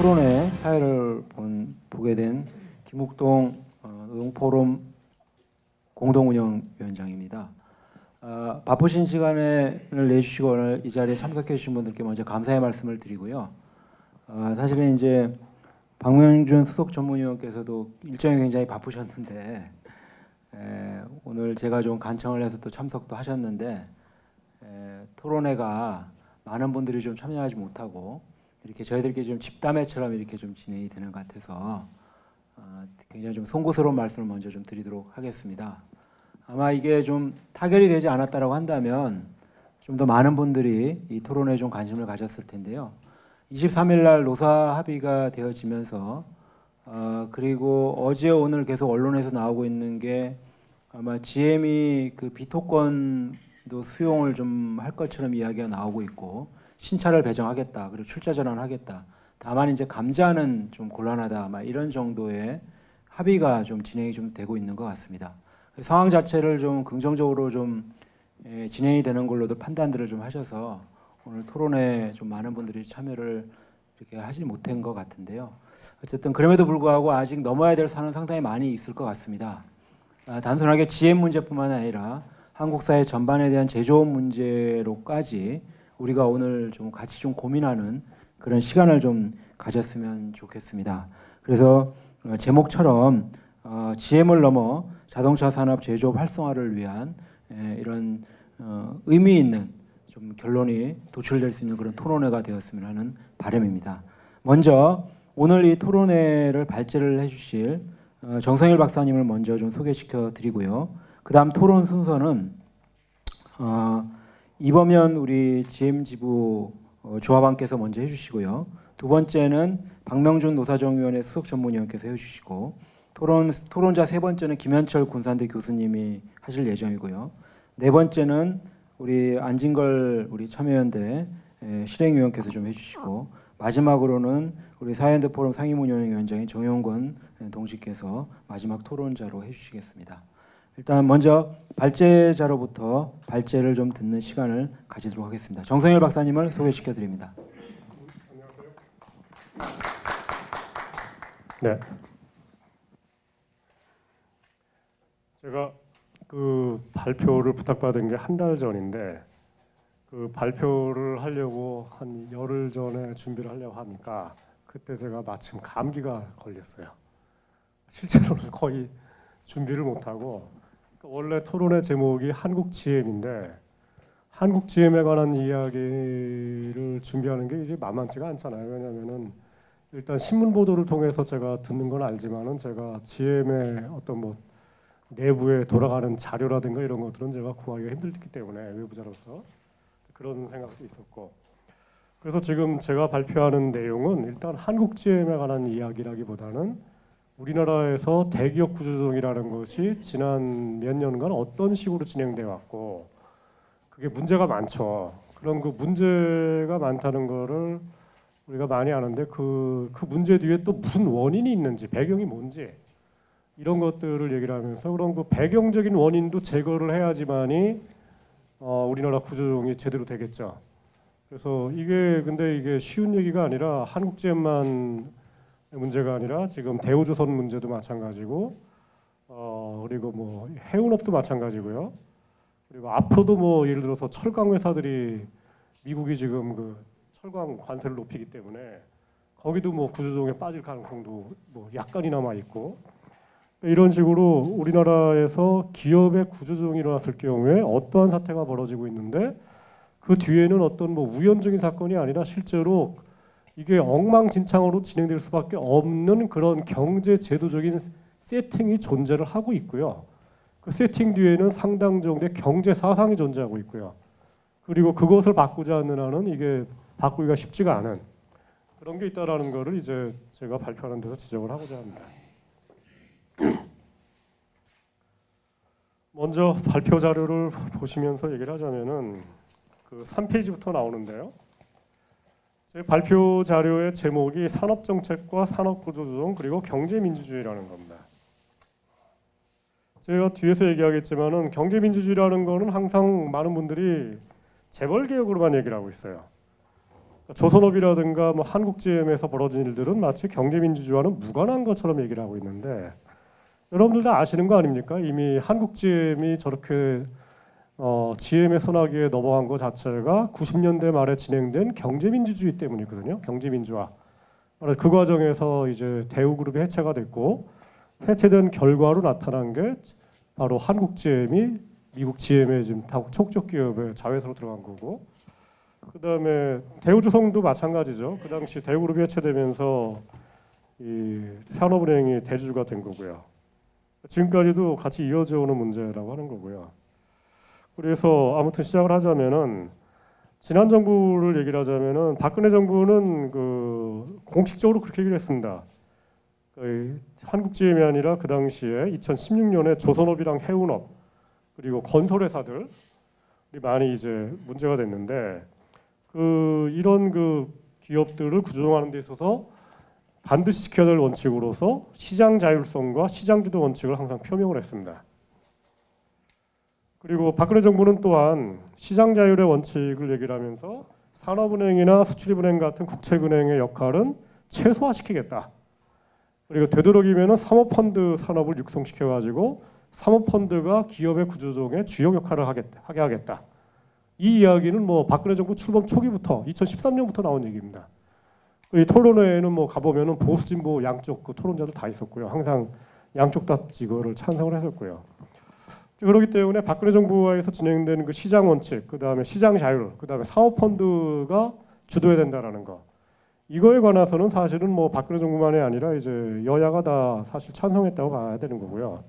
토론회 사회를 보게 된 김욱동 노동포럼 공동운영위원장입니다. 바쁘신 시간을 내주시고 오늘 이 자리에 참석해 주신 분들께 먼저 감사의 말씀을 드리고요. 사실은 이제 박명준 수석 전문위원께서도 일정이 굉장히 바쁘셨는데 오늘 제가 좀 간청을 해서 또 참석도 하셨는데 토론회가 많은 분들이 좀 참여하지 못하고 이렇게 저희들께 좀 집담회처럼 이렇게 좀 진행이 되는 것 같아서 굉장히 좀 송구스러운 말씀을 먼저 좀 드리도록 하겠습니다. 아마 이게 좀 타결이 되지 않았다라고 한다면 좀 더 많은 분들이 이 토론회에 좀 관심을 가졌을 텐데요. 23일 날 노사 합의가 되어지면서 그리고 어제 오늘 계속 언론에서 나오고 있는 게 아마 GM이 그 비토권도 수용을 좀 할 것처럼 이야기가 나오고 있고 신차를 배정하겠다 그리고 출자 전환하겠다. 다만 이제 감자는 좀 곤란하다 아마 이런 정도의 합의가 좀 진행이 좀 되고 있는 것 같습니다. 상황 자체를 좀 긍정적으로 좀 진행이 되는 걸로도 판단들을 좀 하셔서 오늘 토론에 좀 많은 분들이 참여를 이렇게 하지 못한 것 같은데요. 어쨌든 그럼에도 불구하고 아직 넘어야 될 산은 상당히 많이 있을 것 같습니다. 단순하게 GM 문제뿐만 아니라 한국 사회 전반에 대한 제조업 문제로까지 우리가 오늘 좀 같이 좀 고민하는 그런 시간을 좀 가졌으면 좋겠습니다. 그래서 제목처럼 GM을 넘어 자동차 산업 제조업 활성화를 위한 이런 의미 있는 좀 결론이 도출될 수 있는 그런 토론회가 되었으면 하는 바람입니다. 먼저 오늘 이 토론회를 발제를 해주실 정성일 박사님을 먼저 좀 소개시켜 드리고요. 그 다음 토론 순서는 이범현 우리 GM지부 조합원께서 먼저 해주시고요. 두 번째는 박명준 노사정위원회 수석 전문위원께서 해주시고 토론자 세 번째는 김현철 군산대 교수님이 하실 예정이고요. 네 번째는 우리 안진걸 우리 참여연대 실행위원께서 좀 해주시고 마지막으로는 우리 사회연대 포럼 상임운영위원장인 정용권 동지께서 마지막 토론자로 해주시겠습니다. 일단 먼저 발제자로부터 발제를 좀 듣는 시간을 가지도록 하겠습니다. 정성일 박사님을 소개시켜 드립니다. 네, 제가 그 발표를 부탁받은 게 한 달 전인데 그 발표를 하려고 한 열흘 전에 준비를 하려고 하니까 그때 제가 마침 감기가 걸렸어요. 실제로는 거의 준비를 못하고 원래 토론의 제목이 한국 GM인데 한국 GM에 관한 이야기를 준비하는 게 이제 만만치가 않잖아요. 왜냐하면은 일단 신문 보도를 통해서 제가 듣는 건 알지만은 제가 GM의 어떤 뭐 내부에 돌아가는 자료라든가 이런 것들은 제가 구하기가 힘들기 때문에 외부자로서 그런 생각도 있었고 그래서 지금 제가 발표하는 내용은 일단 한국 GM에 관한 이야기라기보다는 우리나라에서 대기업 구조조정이라는 것이 지난 몇 년간 어떤 식으로 진행되어 왔고 그게 문제가 많죠. 그런 그 문제가 많다는 거를 우리가 많이 아는데 그 문제 뒤에 또 무슨 원인이 있는지 배경이 뭔지 이런 것들을 얘기를 하면서 그런 그 배경적인 원인도 제거를 해야지만이 우리나라 구조조정이 제대로 되겠죠. 그래서 근데 이게 쉬운 얘기가 아니라 한국 GM만 문제가 아니라 지금 대우조선 문제도 마찬가지고 그리고 뭐 해운업도 마찬가지고요. 그리고 앞으로도 뭐 예를 들어서 철강 회사들이 미국이 지금 그 철강 관세를 높이기 때문에 거기도 뭐 구조조정에 빠질 가능성도 뭐 약간이나마 있고 이런 식으로 우리나라에서 기업의 구조조정이 일어났을 경우에 어떠한 사태가 벌어지고 있는데 그 뒤에는 어떤 뭐 우연적인 사건이 아니라 실제로 이게 엉망진창으로 진행될 수밖에 없는 그런 경제 제도적인 세팅이 존재를 하고 있고요. 그 세팅 뒤에는 상당 정도의 경제 사상이 존재하고 있고요. 그리고 그것을 바꾸지 않는 한은 이게 바꾸기가 쉽지가 않은 그런 게 있다라는 거를 이제 제가 발표하는 데서 지적을 하고자 합니다. 먼저 발표 자료를 보시면서 얘기를 하자면은 그 3페이지부터 나오는데요. 제 발표 자료의 제목이 산업정책과 산업구조조정 그리고 경제민주주의라는 겁니다. 제가 뒤에서 얘기하겠지만은 경제민주주의라는 거는 항상 많은 분들이 재벌개혁으로만 얘기를 하고 있어요. 조선업이라든가 뭐 한국GM에서 벌어진 일들은 마치 경제민주주의와는 무관한 것처럼 얘기를 하고 있는데 여러분들 다 아시는 거 아닙니까? 이미 한국GM이 저렇게 GM의 손아귀에 넘어간 것 자체가 90년대 말에 진행된 경제민주주의 때문이거든요. 경제민주화. 그 과정에서 이제 대우그룹이 해체가 됐고 해체된 결과로 나타난 게 바로 한국GM이 미국 GM의 지금 촉적 기업의 자회사로 들어간 거고, 그 다음에 대우조선도 마찬가지죠. 그 당시 대우그룹이 해체되면서 이 산업은행이 대주주가 된 거고요. 지금까지도 같이 이어져 오는 문제라고 하는 거고요. 그래서 아무튼 시작을 하자면은 지난 정부를 얘기를 하자면은 박근혜 정부는 그 공식적으로 그렇게 얘기를 했습니다. 한국GM이 아니라 그 당시에 2016년에 조선업이랑 해운업 그리고 건설회사들이 많이 이제 문제가 됐는데 이런 기업들을 구조조정하는 데 있어서 반드시 지켜야 될 원칙으로서 시장 자율성과 시장 주도 원칙을 항상 표명을 했습니다. 그리고 박근혜 정부는 또한 시장 자율의 원칙을 얘기를 하면서 산업은행이나 수출입은행 같은 국책은행의 역할은 최소화시키겠다. 그리고 되도록이면 사모펀드 산업을 육성시켜가지고 사모펀드가 기업의 구조조정에 주요 역할을 하게 하겠다. 이 이야기는 뭐 박근혜 정부 출범 초기부터 2013년부터 나온 얘기입니다. 이 토론회에는 뭐 가보면은 보수 진보 양쪽 토론자들 다 있었고요. 항상 양쪽 다 이거를 찬성을 했었고요. 그렇기 때문에 박근혜 정부에서 진행된 그 시장 원칙, 그 다음에 시장 자율, 그 다음에 사모펀드가 주도해야 된다라는 거. 이거에 관해서는 사실은 뭐 박근혜 정부만이 아니라 이제 여야가 다 사실 찬성했다고 봐야 되는 거고요.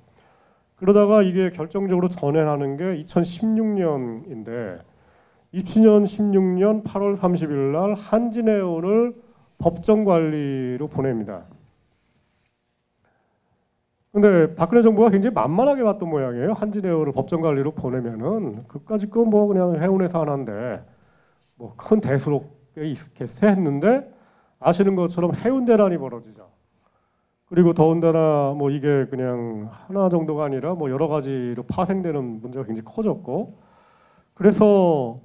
그러다가 이게 결정적으로 전환하는 게 2016년인데 2016년 8월 30일 날 한진해운을 법정 관리로 보냅니다. 근데 박근혜 정부가 굉장히 만만하게 봤던 모양이에요. 한진해운을 법정 관리로 보내면은 그까짓 건 뭐 그냥 해운회사 하나인데 뭐 큰 대수롭게 있겠어 했는데 아시는 것처럼 해운 대란이 벌어지죠. 그리고 더군다나 뭐 이게 그냥 하나 정도가 아니라 뭐 여러 가지로 파생되는 문제가 굉장히 커졌고 그래서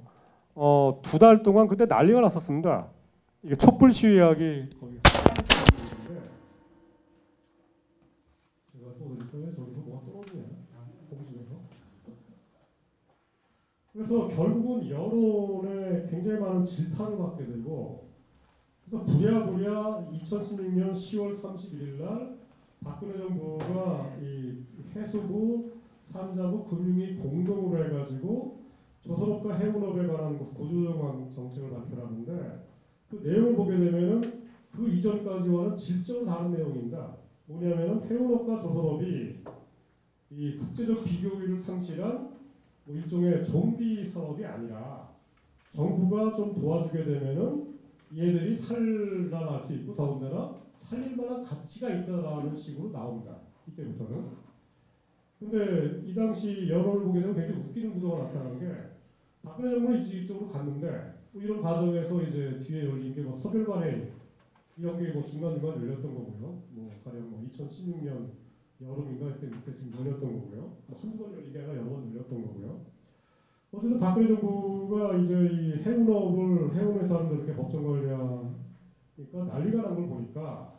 2달 동안 그때 난리가 났었습니다. 이게 촛불 시위하기 거의 제가 또 저기서 뭐가 떨어지냐 공중에서. 그래서 결국은 여론에 굉장히 많은 질타를 받게 되고 그래서 부랴부랴 2016년 10월 31일 날 박근혜 정부가 이 해수부, 산자부, 금융위 공동으로 해가지고 조선업과 해운업에 관한 구조조정 정책을 발표하는데 그 내용을 보게 되면은 그 이전까지와는 질적으로 다른 내용입니다. 뭐냐면은 해운업과 조선업이 이 국제적 비교율을 상실한 뭐 일종의 좀비 산업이 아니라 정부가 좀 도와주게 되면은 얘들이 살아날 수 있고 더군다나 살릴 만한 가치가 있다라는 식으로 나옵니다. 이때부터는. 근데 이 당시 여론을 보게 되면 굉장히 웃기는 구도가 나타나는 게 박근혜 정부는 이쪽으로 갔는데 뭐 이런 과정에서 이제 뒤에 열린 게 뭐 서별관회 이런 게 뭐 중간중간 열렸던 거고요. 뭐 가령 뭐 2016년 여름인가 그때 지금 열렸던 거고요. 뭐 한두 번 열린 게 아니라 여러 번 열렸던 거고요. 어쨌든 박근혜 정부가 이제 이 해운회사를 이렇게 법정 관리하니까 난리가 난 걸 보니까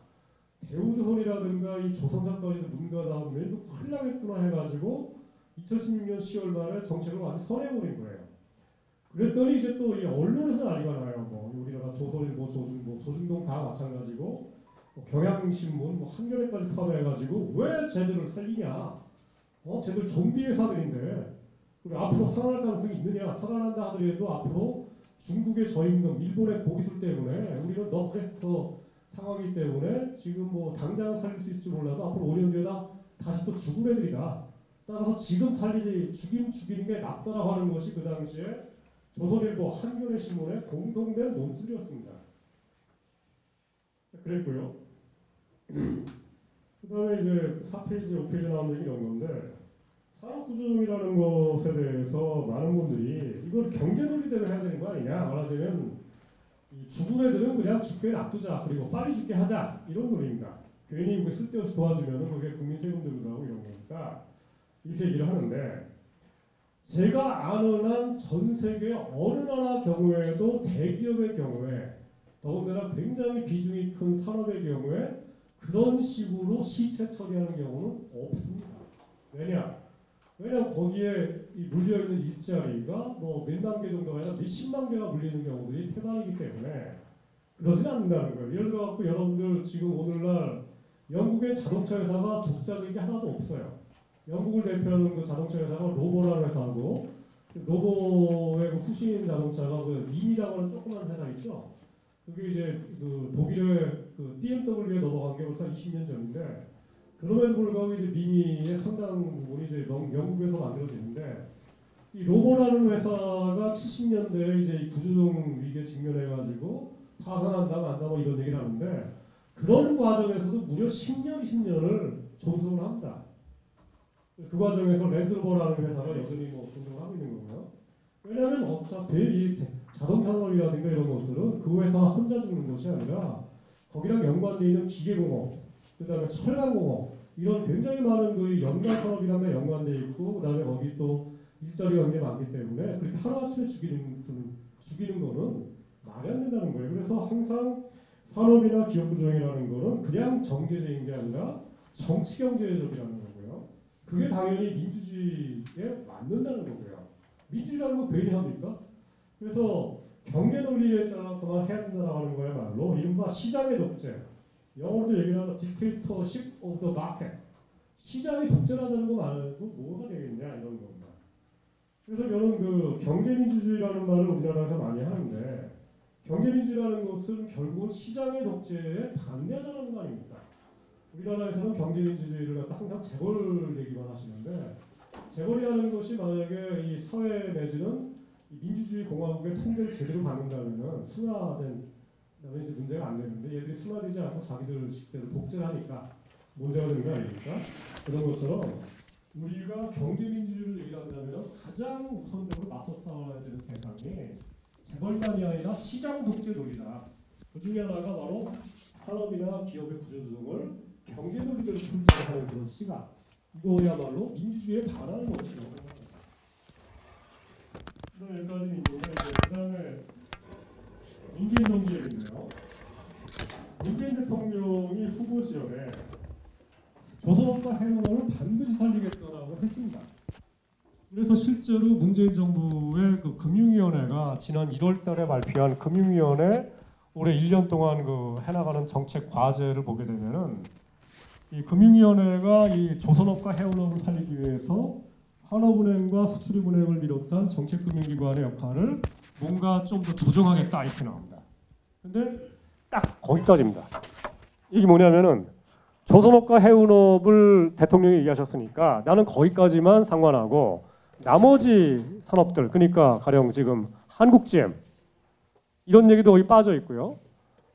대우조선이라든가 이 조선사까지도 문가 나오면 이거 큰일 나겠구나 해가지고 2016년 10월 말에 정책을 완전 선회해버린 거예요. 그랬더니 이제 또 이 언론에서 난리가 나요. 뭐 우리나라 조선일보, 조중동 다 마찬가지고 뭐 경향신문, 뭐 한겨레까지 포함해가지고 왜 쟤들을 살리냐? 쟤들 좀비 회사들인데 그리고 앞으로 살아날 가능성이 있느냐? 살아난다 하더라도 앞으로 중국의 저임금, 일본의 고기술 때문에 우리는 너클래터 상황이기 때문에 지금 뭐 당장 살릴 수 있을지 몰라도 앞으로 5년 뒤에다 다시 또 죽을 애들이다. 따라서 지금 죽이는 게 낫다라고 하는 것이 그 당시에 조선일보, 한겨레 신문의 공동된 논술이었습니다. 그랬고요. 그 다음에 이제 4페이지, 5페이지 나오는 얘기 이런 건데 산업구조조정이라는 것에 대해서 많은 분들이 이걸 경제 논리 때문에 해야 되는 거 아니냐. 말하자면 죽은 애들은 그냥 죽게 놔두자. 그리고 빨리 죽게 하자. 이런 논리입니다. 괜히 쓸데없이 도와주면 그게 국민 세금 들고 나오고 이런 거니까 이렇게 얘기를 하는데 제가 아는 한 전 세계 어느 나라 경우에도 대기업의 경우에 더군다나 굉장히 비중이 큰 산업의 경우에 그런 식으로 시체 처리하는 경우는 없습니다. 왜냐하면 거기에 물려있는 일자리가 뭐 몇만 개 정도가 아니라 몇십만 개가 물리는 경우들이 태반이기 때문에 그러진 않는다는 거예요. 예를 들어 갖고 여러분들 지금 오늘날 영국의 자동차 회사가 독자적인 게 하나도 없어요. 영국을 대표하는 그 자동차 회사가 로보라는 회사고, 로보의 그 후신 자동차가 그 민이라고 하는 조그만 회사 있죠. 그게 이제 그 독일의 그 BMW에 넘어간 게 벌써 20년 전인데, 그럼에도 불구하고 이제 미니의 상당 부분이 이제 영국에서 만들어지는데, 이 로보라는 회사가 70년대에 이제 구조조정 위기에 직면해가지고 파산한다 만다 뭐 이런 얘기를 하는데, 그런 과정에서도 무려 10년, 20년을 존속을 합니다. 그 과정에서 랜드로버라는 회사가 여전히 뭐 존속을 하고 있는 거고요. 왜냐하면 어차피 이 자동차 산업이라든가 이런 것들은 그 회사 혼자 죽는 것이 아니라 거기랑 연관되어 있는 기계공업, 그다음에 철강공업 이런 굉장히 많은 그 연관 산업이랑 연관되어 있고, 그다음에 거기 또 일자리가 굉장히 많기 때문에 그렇게 하루아침에 죽이는 거는 말이 안 된다는 거예요. 그래서 항상 산업이나 기업 구조이라는 거는 그냥 정계적인 게 아니라 정치 경제적이라는 거고요. 그게 당연히 민주주의에 맞는다는 거고요. 민주주의라는 거 괜히 합니까? 그래서 경제 논리에 따라서만 해야 된다고 하는 거야말로 이른바 시장의 독재, 영어로도 얘기를 하는 dictatorship of the market, 시장이 독재하자는 거 말고 뭐가 되겠냐 이런 겁니다. 그래서 저는 그 경제민주주의라는 말을 우리나라에서 많이 하는데, 경제민주라는 것은 결국은 시장의 독재에 반대하자는 말입니다. 우리나라에서는 경제민주주의를 갖다 항상 재벌 얘기만 하시는데, 재벌이라는 것이 만약에 이 사회 내지는 민주주의 공화국의 통제를 제대로 받는다면 순화된 그다음에 이제 문제가 안 되는데, 얘들이 순화되지 않고 자기들 식대로 독재를 하니까 문제가 되는 거 아닙니까? 그런 것처럼 우리가 경제민주주의를 얘기한다면 가장 우선적으로 맞서 싸워야 되는 대상이 재벌만이 아니라 시장 독재 논리다. 그 중에 하나가 바로 산업이나 기업의 구조조정을 경제 논리대로 통제하는 그런 시각. 이거야말로 민주주의에 반하는 것이라고 생각합니다. 여기까지 있는데, 그다음에 문재인 정부 얘기인데요. 문재인 대통령이 후보 시절에 조선업과 해운업을 반드시 살리겠다라고 했습니다. 그래서 실제로 문재인 정부의 그 금융위원회가 지난 1월달에 발표한 금융위원회 올해 1년 동안 그 해나가는 정책 과제를 보게 되면은, 이 금융위원회가 이 조선업과 해운업을 살리기 위해서 산업은행과 수출입은행을 비롯한 정책금융기관의 역할을 뭔가 좀 더 조정하겠다 이렇게 나옵니다. 근데 딱 거기까지입니다. 이게 뭐냐면은 조선업과 해운업을 대통령이 얘기하셨으니까 나는 거기까지만 상관하고 나머지 산업들, 그러니까 가령 지금 한국GM 이런 얘기도 거기 빠져 있고요.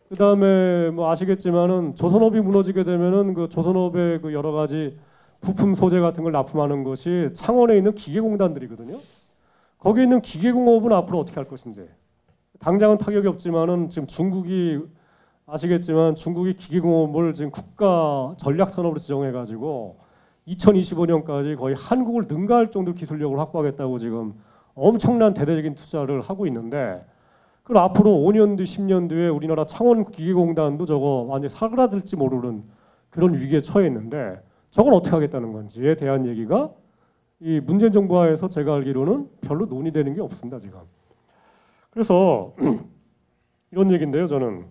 그 다음에 뭐 아시겠지만은 조선업이 무너지게 되면은 그 조선업의 그 여러 가지 부품 소재 같은 걸 납품하는 것이 창원에 있는 기계공단들이거든요. 거기 있는 기계공업은 앞으로 어떻게 할 것인지. 당장은 타격이 없지만은 지금 중국이 아시겠지만 중국이 기계공업을 지금 국가 전략 산업으로 지정해가지고 2025년까지 거의 한국을 능가할 정도 기술력을 확보하겠다고 지금 엄청난 대대적인 투자를 하고 있는데, 그럼 앞으로 5년 뒤, 10년 뒤에 우리나라 창원 기계공단도 저거 완전히 사그라들지 모르는 그런 위기에 처해 있는데, 저건 어떻게 하겠다는 건지에 대한 얘기가 이 문재인 정부 하에서 제가 알기로는 별로 논의되는 게 없습니다 지금. 그래서 이런 얘기인데요, 저는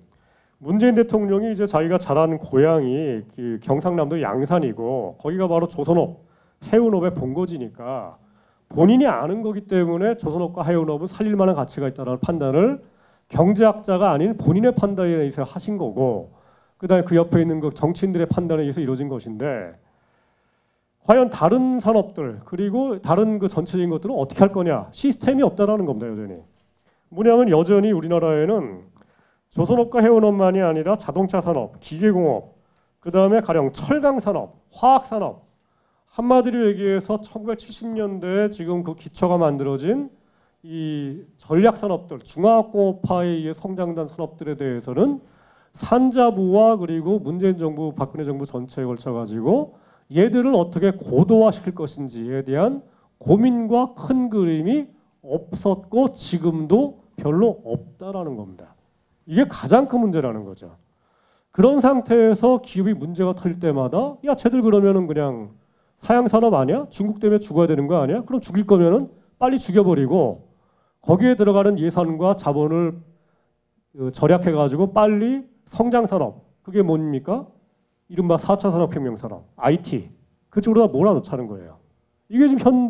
문재인 대통령이 이제 자기가 자란 고향이 그 경상남도 양산이고 거기가 바로 조선업, 해운업의 본거지니까 본인이 아는 거기 때문에 조선업과 해운업은 살릴 만한 가치가 있다는 판단을 경제학자가 아닌 본인의 판단에 의해서 하신 거고, 그다음에 그 옆에 있는 그 정치인들의 판단에 의해서 이루어진 것인데, 과연 다른 산업들 그리고 다른 그 전체적인 것들은 어떻게 할 거냐, 시스템이 없다라는 겁니다. 여전히 뭐냐면 여전히 우리나라에는 조선업과 해운업만이 아니라 자동차 산업, 기계공업, 그 다음에 가령 철강 산업, 화학 산업, 한마디로 얘기해서 1970년대에 지금 그 기초가 만들어진 이 전략 산업들, 중화공업화에 의해 성장한 산업들에 대해서는 산자부와 그리고 문재인 정부, 박근혜 정부 전체에 걸쳐 가지고 얘들을 어떻게 고도화시킬 것인지에 대한 고민과 큰 그림이 없었고 지금도 별로 없다라는 겁니다. 이게 가장 큰 문제라는 거죠. 그런 상태에서 기업이 문제가 터질 때마다 야 쟤들 그러면은 그냥 사양산업 아니야? 중국 때문에 죽어야 되는 거 아니야? 그럼 죽일 거면은 빨리 죽여버리고 거기에 들어가는 예산과 자본을 절약해가지고 빨리 성장산업, 그게 뭡니까? 이른바 4차 산업혁명 산업, IT 그쪽으로 다 몰아넣자는 거예요. 이게 지금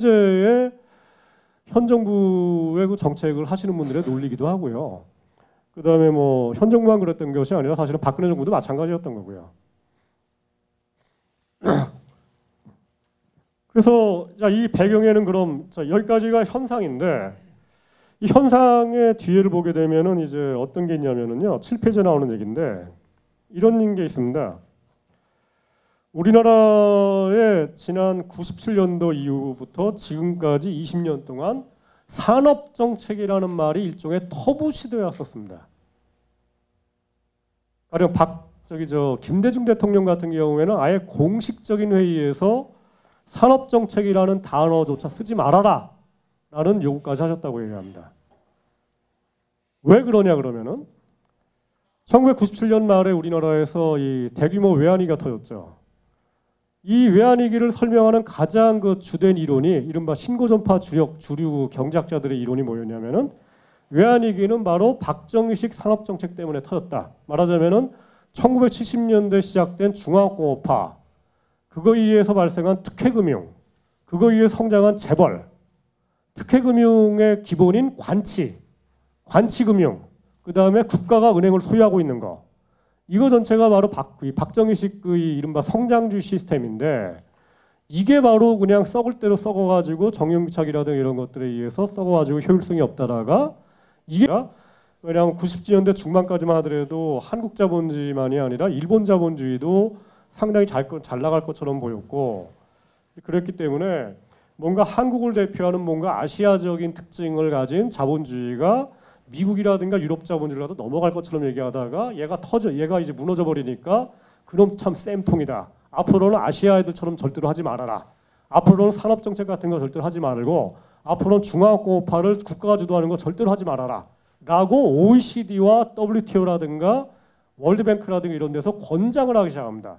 현 정부의 그 정책을 하시는 분들의 논리기도 하고요. 그다음에 뭐 현 정부만 그랬던 것이 아니라 사실은 박근혜 정부도 마찬가지였던 거고요. 그래서 자, 이 배경에는 그럼 자, 여기까지가 현상인데 이 현상의 뒤에를 보게 되면은 이제 어떤 게 있냐면은요. 7페이지에 나오는 얘기인데 이런 게 있습니다. 우리나라의 지난 97년도 이후부터 지금까지 20년 동안 산업정책이라는 말이 일종의 터부 시대였었습니다. 가령 김대중 대통령 같은 경우에는 아예 공식적인 회의에서 산업정책이라는 단어조차 쓰지 말아라 라는 요구까지 하셨다고 얘기합니다. 왜 그러냐 그러면은 1997년 말에 우리나라에서 이 대규모 외환위기가 터졌죠. 이 외환위기를 설명하는 가장 그 주된 이론이 이른바 신고전파 주류 경제학자들의 이론이 뭐였냐면은 외환위기는 바로 박정희식 산업정책 때문에 터졌다. 말하자면은 1970년대 시작된 중화공업화, 그거에 의해서 발생한 특혜금융, 그거에 의해 성장한 재벌, 특혜금융의 기본인 관치금융, 그 다음에 국가가 은행을 소유하고 있는 거, 이거 전체가 바로 박정희식 그 이른바 성장주의 시스템인데 이게 바로 그냥 썩을 대로 썩어가지고 정유유착이라든가 이런 것들에 의해서 썩어가지고 효율성이 없다라가 이게 왜냐하면 90년대 중반까지만 하더라도 한국 자본주의만이 아니라 일본 자본주의도 상당히 잘 나갈 것처럼 보였고 그랬기 때문에 뭔가 한국을 대표하는 뭔가 아시아적인 특징을 가진 자본주의가 미국이라든가 유럽 자본주의라도 넘어갈 것처럼 얘기하다가 얘가 이제 무너져 버리니까 그럼 참 쌤통이다. 앞으로는 아시아 애들처럼 절대로 하지 말아라. 앞으로는 산업정책 같은 거 절대로 하지 말고 앞으로는 중화공업화를 국가가 주도하는 거 절대로 하지 말아라. 라고 OECD와 WTO라든가 월드뱅크라든가 이런 데서 권장을 하기 시작합니다.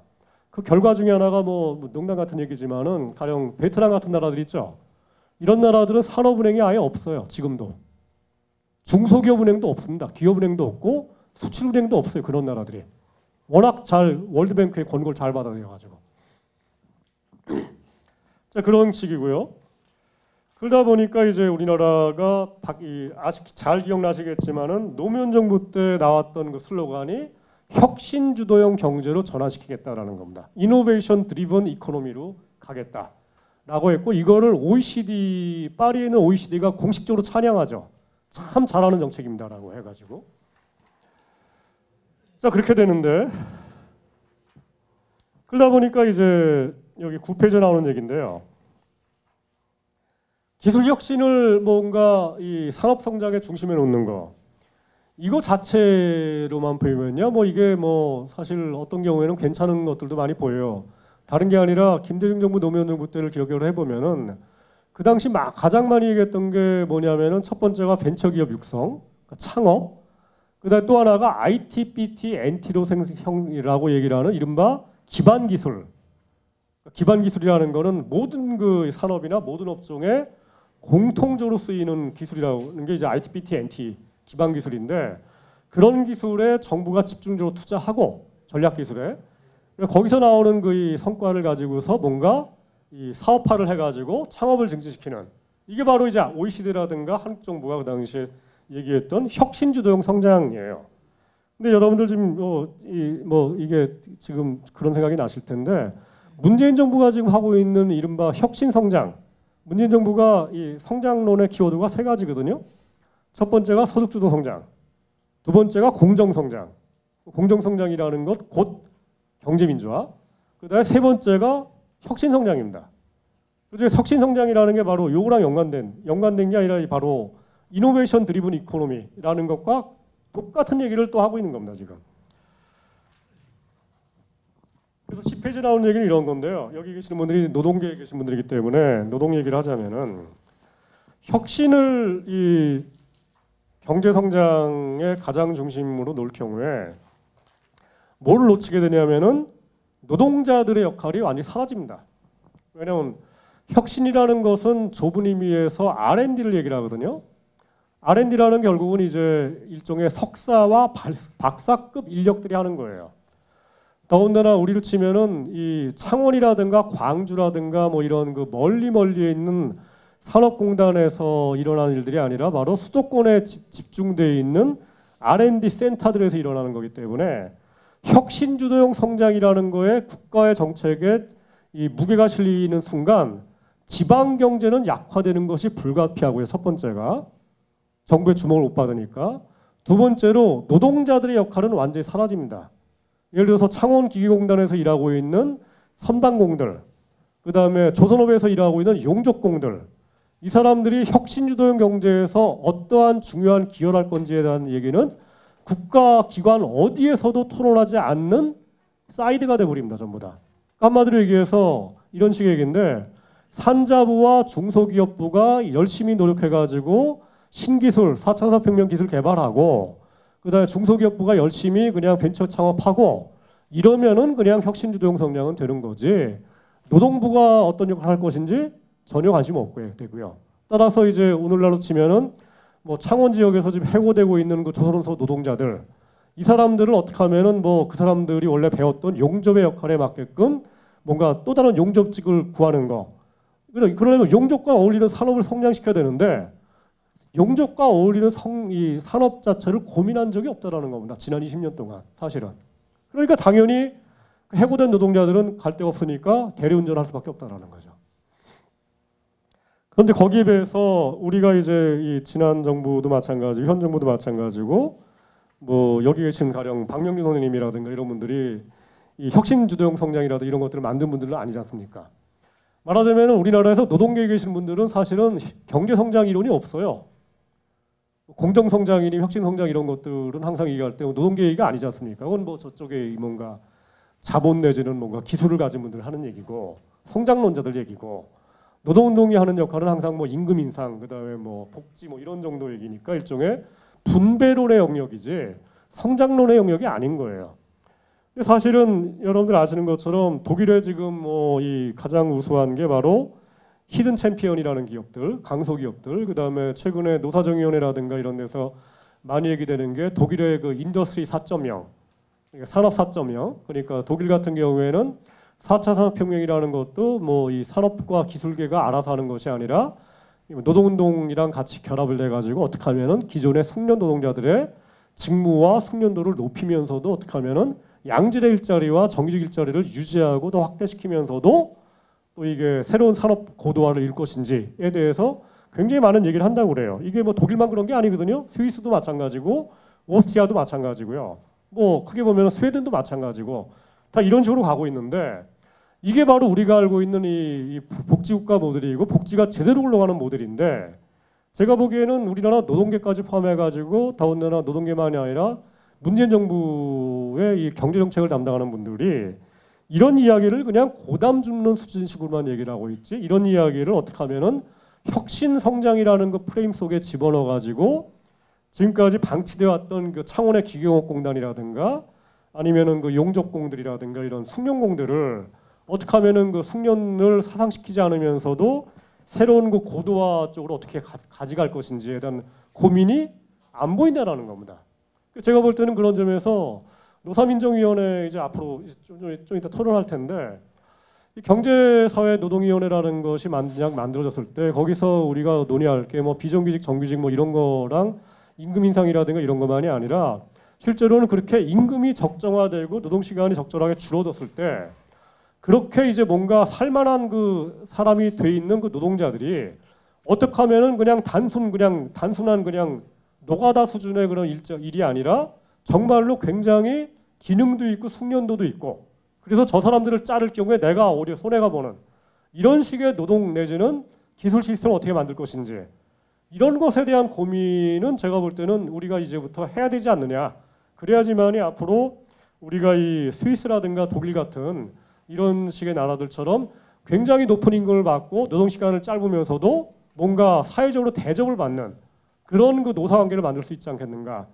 그 결과 중에 하나가 뭐 농담 같은 얘기지만은 가령 베트남 같은 나라들 있죠. 이런 나라들은 산업은행이 아예 없어요. 지금도. 중소기업은행도 없습니다. 기업은행도 없고 수출은행도 없어요. 그런 나라들이. 워낙 잘 월드뱅크의 권고를 잘 받아들여가지고. 자, 그런 식이고요. 그러다 보니까 이제 우리나라가 아직 잘 기억나시겠지만은 노무현 정부 때 나왔던 그 슬로건이 혁신 주도형 경제로 전환시키겠다라는 겁니다. 이노베이션 드리븐 이코노미로 가겠다라고 했고 이거를 OECD 파리에 있는 OECD가 공식적으로 찬양하죠. 참 잘하는 정책입니다라고 해가지고 자 그렇게 되는데 그러다 보니까 이제 여기 9페이지에 나오는 얘기인데요. 기술 혁신을 뭔가 이 산업 성장의 중심에 놓는 거 이거 자체로만 보면요 뭐 이게 뭐 사실 어떤 경우에는 괜찮은 것들도 많이 보여요. 다른 게 아니라 김대중 정부 노무현 정부 때를 기억을 해보면은 그 당시 가장 많이 얘기했던 게 뭐냐면은 첫 번째가 벤처기업 육성, 그러니까 창업. 그다음에 또 하나가 IT, BT, NT로 생성이라고 얘기를 하는 이른바 기반 기술. 기반 기술이라는 거는 모든 그 산업이나 모든 업종에 공통적으로 쓰이는 기술이라는 게 이제 IT, BT, NT 기반 기술인데 그런 기술에 정부가 집중적으로 투자하고 전략 기술에 거기서 나오는 그 성과를 가지고서 뭔가 이 사업화를 해가지고 창업을 증진시키는 이게 바로 이제 OECD라든가 한국 정부가 그 당시에 얘기했던 혁신주도형 성장이에요. 근데 여러분들 지금 이게 지금 그런 생각이 나실 텐데 문재인 정부가 지금 하고 있는 이른바 혁신 성장 문재인 정부가 이 성장론의 키워드가 세 가지거든요. 첫 번째가 소득주도 성장, 두 번째가 공정성장. 공정성장이라는 것 곧 경제민주화. 그다음에 세 번째가 혁신성장입니다. 그중에 혁신성장이라는 게 바로 요거랑 연관된 게 아니라 바로 이노베이션 드리븐 이코노미라는 것과 똑같은 얘기를 또 하고 있는 겁니다. 지금. 그래서 10페이지에 나오는 얘기는 이런 건데요. 여기 계시는 분들이 노동계에 계신 분들이기 때문에 노동 얘기를 하자면은 혁신을 경제 성장의 가장 중심으로 놓을 경우에 뭘 놓치게 되냐면은 노동자들의 역할이 완전히 사라집니다. 왜냐하면 혁신이라는 것은 좁은 의미에서 R&D를 얘기를 하거든요. R&D라는 게 결국은 이제 일종의 석사와 박사급 인력들이 하는 거예요. 더군다나 우리로 치면은 이 창원이라든가 광주라든가 뭐 이런 그 멀리에 있는 산업공단에서 일어나는 일들이 아니라 바로 수도권에 집중되어 있는 R&D 센터들에서 일어나는 거기 때문에 혁신주도형 성장이라는 거에 국가의 정책에 이 무게가 실리는 순간 지방 경제는 약화되는 것이 불가피하고요. 첫 번째가 정부의 주목을 못 받으니까. 두 번째로 노동자들의 역할은 완전히 사라집니다. 예를 들어서 창원기계공단에서 일하고 있는 선방공들, 그 다음에 조선업에서 일하고 있는 용접공들, 이 사람들이 혁신주도형 경제에서 어떠한 중요한 기여를 할 건지에 대한 얘기는 국가기관 어디에서도 토론하지 않는 사이드가 돼버립니다. 전부 다. 한마디로 얘기해서 이런 식의 얘기인데 산자부와 중소기업부가 열심히 노력해가지고 신기술, 4차 산업혁명 기술 개발하고 그 다음에 중소기업부가 열심히 그냥 벤처 창업하고 이러면은 그냥 혁신주도형 성장은 되는 거지 노동부가 어떤 역할을 할 것인지 전혀 관심 없게 되고요. 따라서 이제 오늘날로 치면은 뭐 창원 지역에서 지금 해고되고 있는 그 조선소 노동자들 이 사람들을 어떻게 하면은 뭐 그 사람들이 원래 배웠던 용접의 역할에 맞게끔 뭔가 또 다른 용접직을 구하는 거. 그러려면 용접과 어울리는 산업을 성장시켜야 되는데 용접과 어울리는 이 산업 자체를 고민한 적이 없다라는 겁니다. 지난 20년 동안 사실은. 그러니까 당연히 해고된 노동자들은 갈 데가 없으니까 대리운전할 수밖에 없다라는 거죠. 그런데 거기에 비해서 우리가 이제 이 지난 정부도 마찬가지고 현 정부도 마찬가지고 뭐 여기 계신 가령 박명규 선생님이라든가 이런 분들이 이 혁신주도형 성장이라든가 이런 것들을 만든 분들은 아니지 않습니까? 말하자면 우리나라에서 노동계에 계신 분들은 사실은 경제성장 이론이 없어요. 공정성장이니 혁신성장 이런 것들은 항상 얘기할 때 노동계 얘기가 아니지 않습니까? 그건 뭐 저쪽에 뭔가 자본 내지는 뭔가 기술을 가진 분들 하는 얘기고 성장론자들 얘기고 노동운동이 하는 역할은 항상 뭐 임금 인상, 그다음에 뭐 복지 뭐 이런 정도 얘기니까 일종의 분배론의 영역이지 성장론의 영역이 아닌 거예요. 근데 사실은 여러분들 아시는 것처럼 독일에 지금 뭐 이 가장 우수한 게 바로 히든 챔피언이라는 기업들, 강소기업들, 그다음에 최근에 노사정위원회라든가 이런 데서 많이 얘기되는 게 독일의 그 인더스트리 4.0, 그러니까 산업 4.0. 그러니까 독일 같은 경우에는 4차 산업혁명이라는 것도 뭐 이 산업과 기술계가 알아서 하는 것이 아니라 노동운동이랑 같이 결합을 해가지고 어떻게 하면은 기존의 숙련 노동자들의 직무와 숙련도를 높이면서도 어떻게 하면은 양질의 일자리와 정규직 일자리를 유지하고 더 확대시키면서도 또 이게 새로운 산업 고도화를 이룰 것인지에 대해서 굉장히 많은 얘기를 한다고 그래요. 이게 뭐 독일만 그런 게 아니거든요. 스위스도 마찬가지고 오스트리아도 마찬가지고요. 뭐 크게 보면 스웨덴도 마찬가지고 다 이런 식으로 가고 있는데 이게 바로 우리가 알고 있는 이 복지국가 모델이고 복지가 제대로 굴러가는 모델인데 제가 보기에는 우리나라 노동계까지 포함해가지고 더군다나 노동계만이 아니라 문재인 정부의 이 경제정책을 담당하는 분들이 이런 이야기를 그냥 고담 줍는 수준식으로만 얘기를 하고 있지 이런 이야기를 어떻게 하면은 혁신성장이라는 그 프레임 속에 집어넣어가지고 지금까지 방치되어 왔던 그 창원의 기계공업공단이라든가 아니면은 그 용접공들이라든가 이런 숙련공들을 어떻게 하면은 그 숙련을 사상시키지 않으면서도 새로운 그 고도화 쪽으로 어떻게 가져갈 것인지에 대한 고민이 안 보인다라는 겁니다. 제가 볼 때는 그런 점에서 노사민정위원회 이제 앞으로 좀 이따 토론할 텐데 이 경제사회노동위원회라는 것이 만들어졌을 때 거기서 우리가 논의할 게 뭐 비정규직, 정규직 뭐 이런 거랑 임금 인상이라든가 이런 것만이 아니라 실제로는 그렇게 임금이 적정화되고 노동 시간이 적절하게 줄어들었을 때 그렇게 이제 뭔가 살만한 그 사람이 돼 있는 그 노동자들이 어떻게 하면은 그냥 단순한 그냥 노가다 수준의 그런 일이 아니라 정말로 굉장히 기능도 있고 숙련도도 있고 그래서 저 사람들을 자를 경우에 내가 오히려 손해가 보는 이런 식의 노동 내지는 기술 시스템을 어떻게 만들 것인지 이런 것에 대한 고민은 제가 볼 때는 우리가 이제부터 해야 되지 않느냐. 그래야지만이 앞으로 우리가 이 스위스라든가 독일 같은 이런 식의 나라들처럼 굉장히 높은 임금을 받고 노동시간을 짧으면서도 뭔가 사회적으로 대접을 받는 그런 그 노사관계를 만들 수 있지 않겠는가.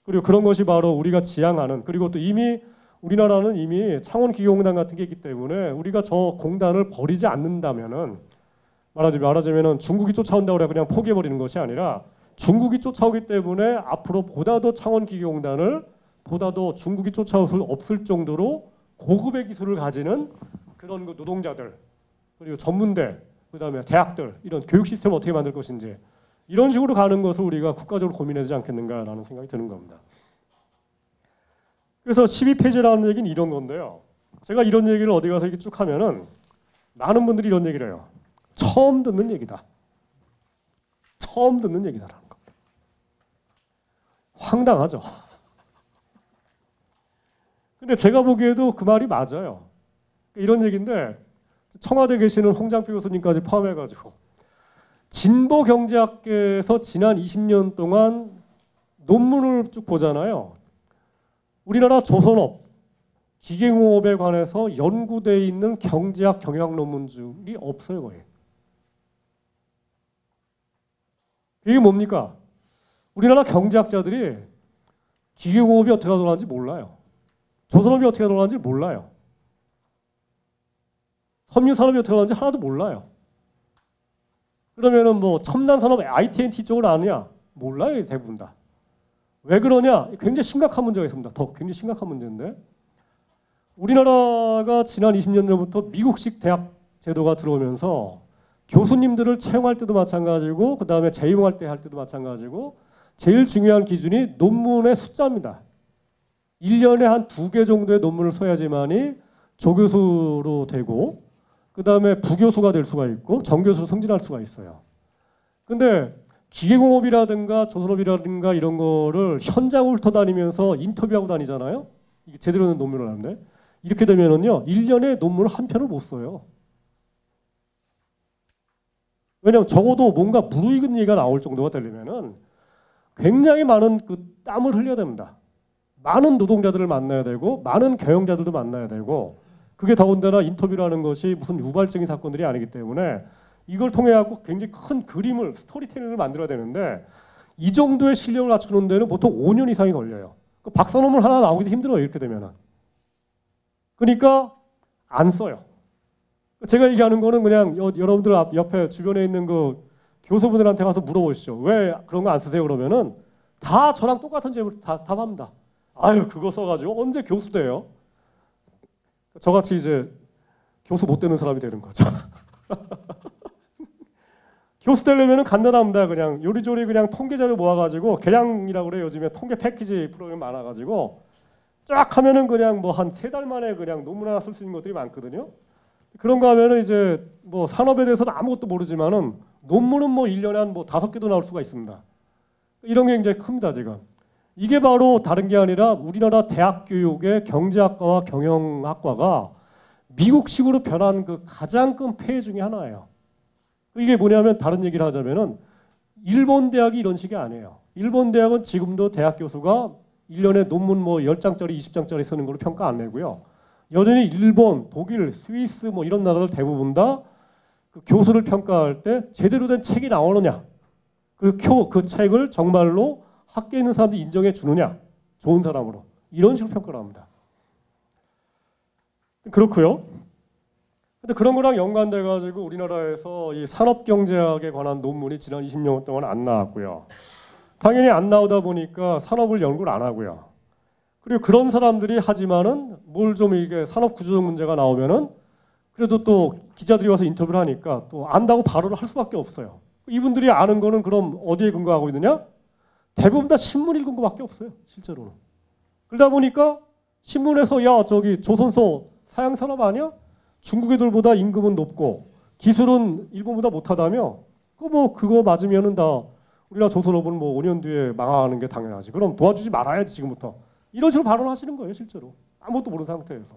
그리고 그런 것이 바로 우리가 지향하는, 그리고 또 이미 우리나라는 이미 창원기계공단 같은 게 있기 때문에 우리가 저 공단을 버리지 않는다면은 말하자면은 중국이 쫓아온다고 그래 그냥 포기해버리는 것이 아니라 중국이 쫓아오기 때문에 앞으로 보다 더 창원기계공단을 보다 더 중국이 쫓아올 수 없을 정도로 고급의 기술을 가지는 그런 그 노동자들, 그리고 전문대, 그다음에 대학들, 이런 교육 시스템을 어떻게 만들 것인지, 이런 식으로 가는 것을 우리가 국가적으로 고민해야 되지 않겠는가라는 생각이 드는 겁니다. 그래서 12폐지라는 얘기는 이런 건데요. 제가 이런 얘기를 어디 가서 이렇게 쭉 하면은 많은 분들이 이런 얘기를 해요. 처음 듣는 얘기다. 처음 듣는 얘기다라는 겁니다. 황당하죠. 근데 제가 보기에도 그 말이 맞아요. 이런 얘기인데 청와대에 계시는 홍장표 교수님까지 포함해가지고 진보 경제학계에서 지난 20년 동안 논문을 쭉 보잖아요. 우리나라 조선업, 기계공업에 관해서 연구되어 있는 경제학 경영학 논문 중이 없어요, 거의. 이게 뭡니까? 우리나라 경제학자들이 기계공업이 어떻게 돌아가는지 몰라요. 조선업이 어떻게 돌아가는지 몰라요. 섬유산업이 어떻게 돌아가는지 하나도 몰라요. 그러면은 뭐 첨단산업 IT&T 쪽을 아느냐? 몰라요, 대부분 다. 왜 그러냐? 굉장히 심각한 문제가 있습니다. 더 굉장히 심각한 문제인데, 우리나라가 지난 20년 전부터 미국식 대학 제도가 들어오면서 교수님들을 채용할 때도 마찬가지고 그 다음에 재임할 때 할 때도 마찬가지고 제일 중요한 기준이 논문의 숫자입니다. 1년에 한 2개 정도의 논문을 써야지만이 조교수로 되고 그 다음에 부교수가 될 수가 있고 정교수로 승진할 수가 있어요. 근데 기계공업이라든가 조선업이라든가 이런 거를 현장을 훑어다니면서 인터뷰하고 다니잖아요. 이게 제대로 된 논문을 하는데 이렇게 되면은요 1년에 논문을 한 편을 못 써요. 왜냐하면 적어도 뭔가 무르익은 얘기가 나올 정도가 되려면은 굉장히 많은 그 땀을 흘려야 됩니다. 많은 노동자들을 만나야 되고 많은 경영자들도 만나야 되고, 그게 더군다나 인터뷰라는 것이 무슨 유발적인 사건들이 아니기 때문에 이걸 통해 갖고 굉장히 큰 그림을, 스토리텔링을 만들어야 되는데 이 정도의 실력을 갖추는 데는 보통 5년 이상이 걸려요. 그 박사 논문 하나 나오기도 힘들어요, 이렇게 되면은. 그러니까 안 써요. 제가 얘기하는 거는 그냥 여러분들 옆에 주변에 있는 그 교수분들한테 가서 물어보시죠. 왜 그런 거 안 쓰세요? 그러면은 다 저랑 똑같은 질문 답합니다. 아유, 그거 써가지고 언제 교수 돼요? 저같이 이제 교수 못 되는 사람이 되는 거죠. 교수 되려면 간단합니다. 그냥 요리조리 그냥 통계 자료 모아가지고 계량이라고 그래요. 요즘에 통계 패키지 프로그램 많아가지고 쫙 하면은 그냥 뭐 한 3달 만에 그냥 논문 하나 쓸 수 있는 것들이 많거든요. 그런 거 하면은 이제 뭐 산업에 대해서는 아무것도 모르지만은 논문은 뭐 1년에 한 뭐 5개도 나올 수가 있습니다. 이런 게 굉장히 큽니다, 지금. 이게 바로 다른 게 아니라 우리나라 대학 교육의 경제학과와 경영학과가 미국식으로 변한 그 가장 큰 폐해 중에 하나예요. 이게 뭐냐면 다른 얘기를 하자면은 일본 대학이 이런 식이 아니에요. 일본 대학은 지금도 대학 교수가 1년에 논문 뭐 10장짜리, 20장짜리 쓰는 걸로 평가 안 내고요. 여전히 일본, 독일, 스위스 뭐 이런 나라들 대부분 다 그 교수를 평가할 때 제대로 된 책이 나오느냐, 그 책을 정말로 학계에 있는 사람들이 인정해 주느냐, 좋은 사람으로, 이런 식으로 평가를 합니다. 그렇고요. 근데 그런 거랑 연관돼 가지고 우리나라에서 이 산업경제학에 관한 논문이 지난 20년 동안 안 나왔고요. 당연히 안 나오다 보니까 산업을 연구를 안 하고요. 그리고 그런 사람들이 하지만은 뭘 좀 이게 산업 구조적 문제가 나오면은 그래도 또 기자들이 와서 인터뷰를 하니까 또 안다고 발언을 할 수밖에 없어요. 이분들이 아는 거는 그럼 어디에 근거하고 있느냐? 대부분 다 신문 읽은 거밖에 없어요, 실제로는. 그러다 보니까 신문에서 야 저기 조선소 사양산업 아니야? 중국 애들보다 임금은 높고 기술은 일본보다 못하다며? 그거 맞으면은 다 우리나라 조선업은 뭐 5년 뒤에 망하는 게 당연하지. 그럼 도와주지 말아야지 지금부터. 이런 식으로 발언하시는 거예요, 실제로. 아무것도 모르는 상태에서.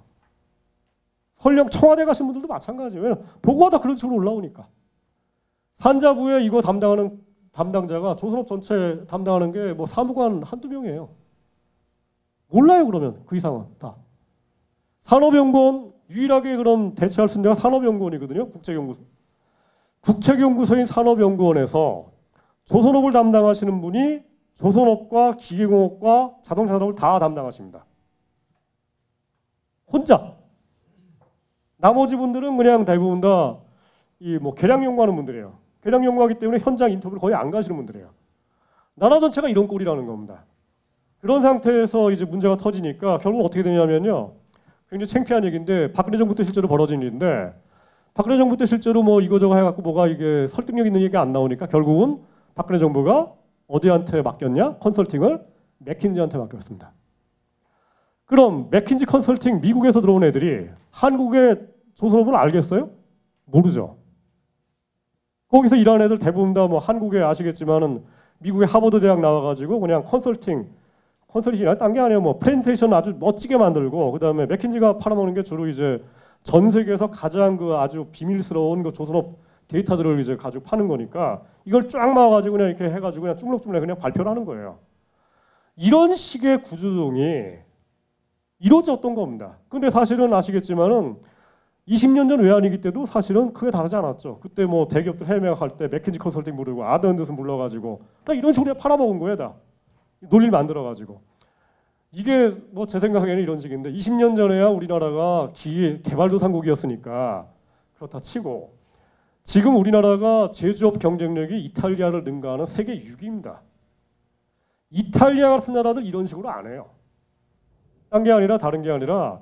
설령 청와대 가신 분들도 마찬가지예요. 왜냐면 보고하다 그런 식으로 올라오니까. 산자부에 이거 담당하는 담당자가 조선업 전체 담당하는 게 뭐 사무관 한두 명이에요. 몰라요, 그러면 그 이상은 다. 산업연구원 유일하게 그럼 대체할 수 있는 데가 산업연구원이거든요. 국책연구소. 국책연구소인 산업연구원에서 조선업을 담당하시는 분이 조선업과 기계공업과 자동차 산업을 다 담당하십니다. 혼자. 나머지 분들은 그냥 대부분 다 이 뭐 계량 연구하는 분들이에요. 계량 연구하기 때문에 현장 인터뷰를 거의 안 가시는 분들이에요. 나라 전체가 이런 꼴이라는 겁니다. 그런 상태에서 이제 문제가 터지니까 결국은 어떻게 되냐면요. 굉장히 창피한 얘기인데 박근혜 정부 때 실제로 벌어진 일인데 박근혜 정부 때 실제로 뭐 이거저거 해갖고 뭐가 이게 설득력 있는 얘기가 안 나오니까 결국은 박근혜 정부가 어디한테 맡겼냐? 컨설팅을 맥킨지한테 맡겼습니다. 그럼 맥킨지 컨설팅 미국에서 들어온 애들이 한국의 조선업을 알겠어요? 모르죠. 거기서 일하는 애들 대부분 다 뭐 한국에 아시겠지만은 미국의 하버드 대학 나와가지고 그냥 컨설팅이 딴 게 아니에요. 뭐 프레젠테이션 아주 멋지게 만들고 그다음에 맥킨지가 팔아먹는 게 주로 이제 전 세계에서 가장 그 아주 비밀스러운 그 조선업 데이터들을 이제 가지고 파는 거니까 이걸 쫙 모아가지고 그냥 이렇게 해가지고 그냥 쭈물럭쭈물럭 그냥 발표를 하는 거예요. 이런 식의 구조종이 이루어졌던 겁니다. 근데 사실은 아시겠지만은 20년 전 외환위기 때도 사실은 크게 다르지 않았죠. 그때 뭐 대기업들 해외 매각할 때 맥킨지 컨설팅 부르고 아더앤더슨 불러가지고 다 이런 식으로 팔아먹은 거예요. 다 논리를 만들어가지고. 이게 뭐 제 생각에는 이런 식인데 20년 전에야 우리나라가 개발도상국이었으니까 그렇다 치고 지금 우리나라가 제조업 경쟁력이 이탈리아를 능가하는 세계 6위입니다. 이탈리아 같은 나라들 이런 식으로 안 해요. 딴 게 아니라 다른 게 아니라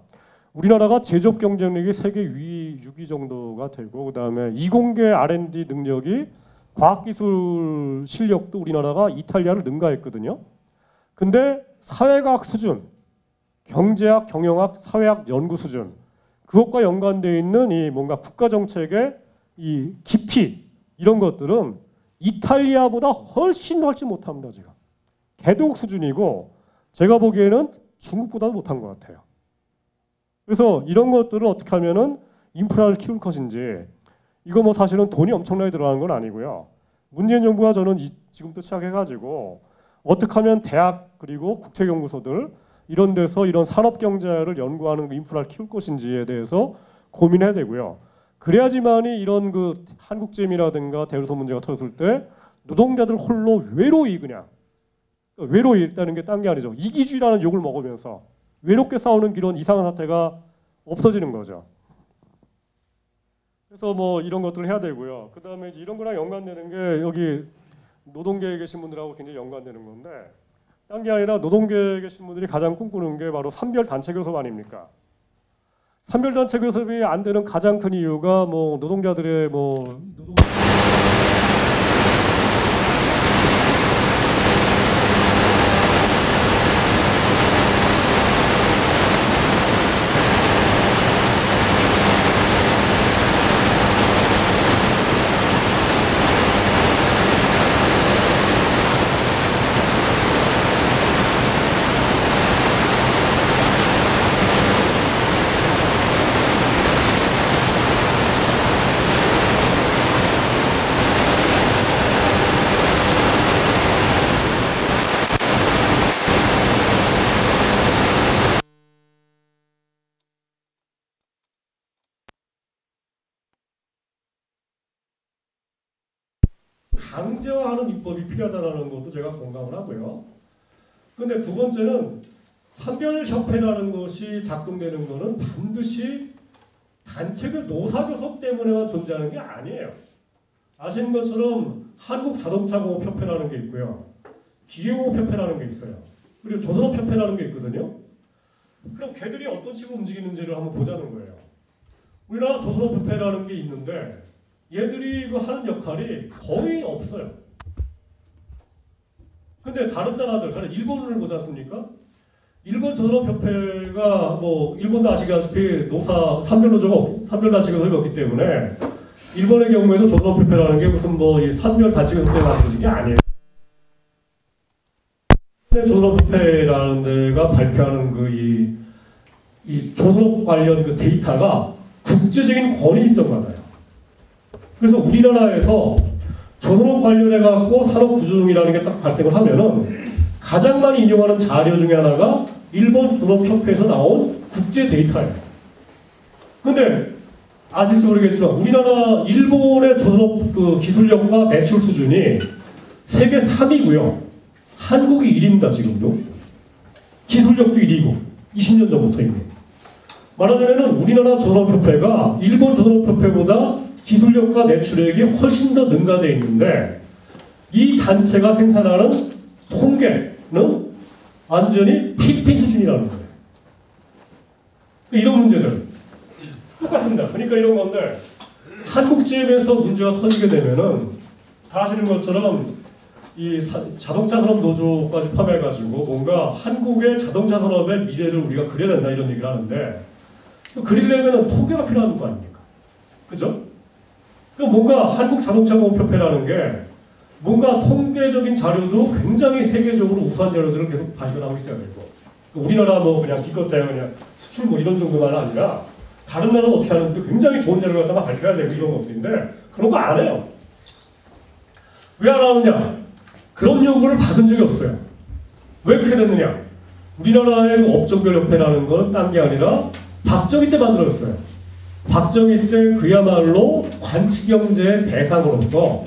우리나라가 제조업 경쟁력이 세계 6위 정도가 되고 그다음에 이공계 R&D 능력이 과학기술 실력도 우리나라가 이탈리아를 능가했거든요. 근데 사회과학 수준, 경제학, 경영학, 사회학 연구 수준 그것과 연관되어 있는 이 뭔가 국가 정책의 이 깊이 이런 것들은 이탈리아보다 훨씬 못합니다. 지금 개도국 수준이고 제가 보기에는 중국보다도 못한 것 같아요. 그래서 이런 것들을 어떻게 하면은 인프라를 키울 것인지 이거 뭐 사실은 돈이 엄청나게 들어가는 건 아니고요. 문재인 정부가 저는 지금부터 시작해가지고 어떻게 하면 대학 그리고 국책연구소들 이런 데서 이런 산업경제를 연구하는 인프라를 키울 것인지에 대해서 고민해야 되고요. 그래야지만이 이런 그 한국잼이라든가 대우소 문제가 터졌을 때 노동자들 홀로 외로이 그냥 외로이 있다는 게 딴 게 아니죠. 이기주의라는 욕을 먹으면서 외롭게 싸우는 이런 이상한 사태가 없어지는 거죠. 그래서 뭐 이런 것들을 해야 되고요. 그 다음에 이런 거랑 연관되는 게 여기 노동계에 계신 분들하고 굉장히 연관되는 건데 딴 게 아니라 노동계에 계신 분들이 가장 꿈꾸는 게 바로 산별단체교섭 아닙니까? 산별단체교섭이 안 되는 가장 큰 이유가 뭐 노동자들의 강제화하는 입법이 필요하다는 것도 제가 공감을 하고요. 그런데 두 번째는 산별협회라는 것이 작동되는 것은 반드시 단체교 노사교섭 때문에만 존재하는 게 아니에요. 아시는 것처럼 한국자동차공업협회라는 게 있고요. 기계공업협회라는 게 있어요. 그리고 조선업협회라는 게 있거든요. 그럼 걔들이 어떤 식으로 움직이는지를 한번 보자는 거예요. 우리나라 조선업협회라는 게 있는데 얘들이 그 하는 역할이 거의 없어요. 근데 다른 나라들, 일본을 보지 않습니까? 일본 조선업협회가 뭐 일본도 아시다시피 노사 산별단체교섭이 없기 때문에 일본의 경우에도 조선업협회라는 게 무슨 뭐 이 산별단체교섭 때문에 만들어진 게 아니에요. 조선업협회라는 데가 발표하는 그 이 조선업 관련 그 데이터가 국제적인 권위 인정받아요. 그래서 우리나라에서 조선업 관련해갖고 산업구조종이라는 게 딱 발생을 하면은 가장 많이 인용하는 자료 중에 하나가 일본 조선업협회에서 나온 국제 데이터예요. 근데 아실지 모르겠지만 우리나라 일본의 조선업 그 기술력과 매출 수준이 세계 3위고요. 한국이 1위입니다. 지금도. 기술력도 1위고 20년 전부터 이미. 말하자면 우리나라 전업협회가 일본 전업협회보다 기술력과 매출액이 훨씬 더 능가되어 있는데 이 단체가 생산하는 통계는 완전히 필리핀 수준이라는 거예요. 이런 문제들 똑같습니다. 그러니까 이런 건데 한국지엠에서 문제가 터지게 되면은 다 아시는 것처럼 이 자동차 산업 노조까지 포함해가지고 뭔가 한국의 자동차 산업의 미래를 우리가 그려야 된다 이런 얘기를 하는데 그리려면은 통계가 필요한 거 아닙니까? 그죠? 뭔가 한국자동차공업협회라는 게 뭔가 통계적인 자료도 굉장히 세계적으로 우수한 자료들을 계속 발견하고 있어야 되고 우리나라 뭐 그냥 기껏해야 그냥 수출 뭐 이런 정도만 아니라 다른 나라는 어떻게 하는지도 굉장히 좋은 자료를 갖다가 발표해야 되고 이런 것들인데 그런 거 안 해요. 왜 안 하느냐? 그런 요구를 받은 적이 없어요. 왜 그렇게 됐느냐? 우리나라의 업종별 협회라는 건 딴 게 아니라 박정희 때 만들어졌어요. 박정희 때 그야말로 관치경제의 대상으로서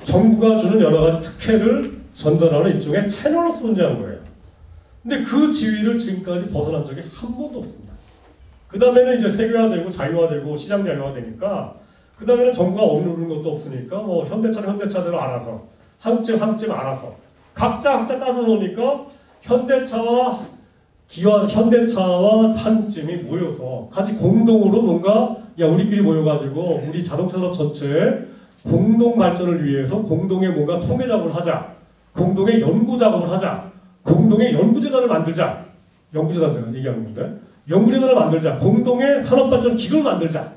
정부가 주는 여러 가지 특혜를 전달하는 일종의 채널로서 존재한 거예요. 근데 그 지위를 지금까지 벗어난 적이 한 번도 없습니다. 그 다음에는 이제 세계화되고 자유화되고 시장 자유화되니까 그 다음에는 정부가 억누르는 것도 없으니까 뭐 현대차는 현대차대로 알아서 한국집 알아서 각자 따로 놓으니까 현대차와 한국찜이 모여서 같이 공동으로 뭔가 우리끼리 모여가지고 우리 자동차 산업 전체의 공동 발전을 위해서 공동의 뭔가 통계 작업을 하자, 공동의 연구 작업을 하자, 공동의 연구재단을 만들자. 연구재단 제가 얘기하는 건데 연구재단을 만들자, 공동의 산업발전 기금을 만들자.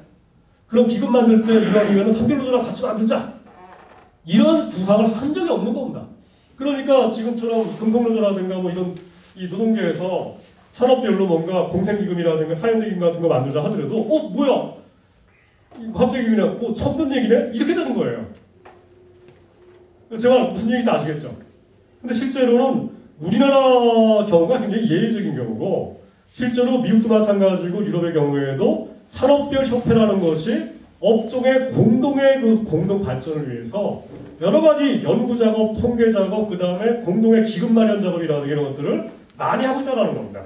그럼 기금 만들 때 이왕이면 삼별노조랑 같이 만들자. 이런 구상을 한 적이 없는 겁니다. 그러니까 지금처럼 금속노조라든가 뭐 이런 이 노동계에서 산업별로 뭔가 공생기금이라든가 사연기금 같은 거 만들자 하더라도 뭐야? 갑자기 그냥 처음 듣는 얘기네? 이렇게 되는 거예요. 제가 무슨 얘기인지 아시겠죠? 근데 실제로는 우리나라 경우가 굉장히 예외적인 경우고 실제로 미국도 마찬가지고 유럽의 경우에도 산업별 협회라는 것이 업종의 공동의 그 공동 발전을 위해서 여러 가지 연구 작업, 통계 작업, 그 다음에 공동의 기금 마련 작업이라든가 이런 것들을 많이 하고 있다는 겁니다.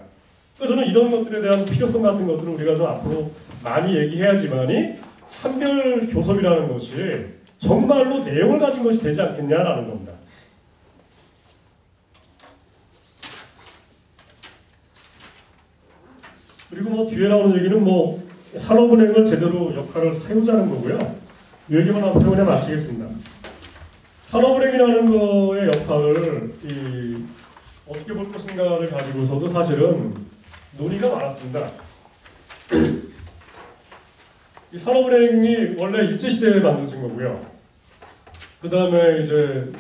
그래서 저는 이런 것들에 대한 필요성 같은 것들을 우리가 좀 앞으로 많이 얘기해야지만이 산별 교섭이라는 것이 정말로 내용을 가진 것이 되지 않겠냐라는 겁니다. 그리고 뭐 뒤에 나오는 얘기는 뭐 산업은행을 제대로 역할을 해오자는 거고요. 이 얘기만 앞으로 그냥 마치겠습니다. 산업은행이라는 거의 역할을 어떻게 볼 것인가를 가지고서도 사실은 논의가 많았습니다. 이 산업은행이 원래 일제시대에 만들어진 거고요. 그 다음에 이제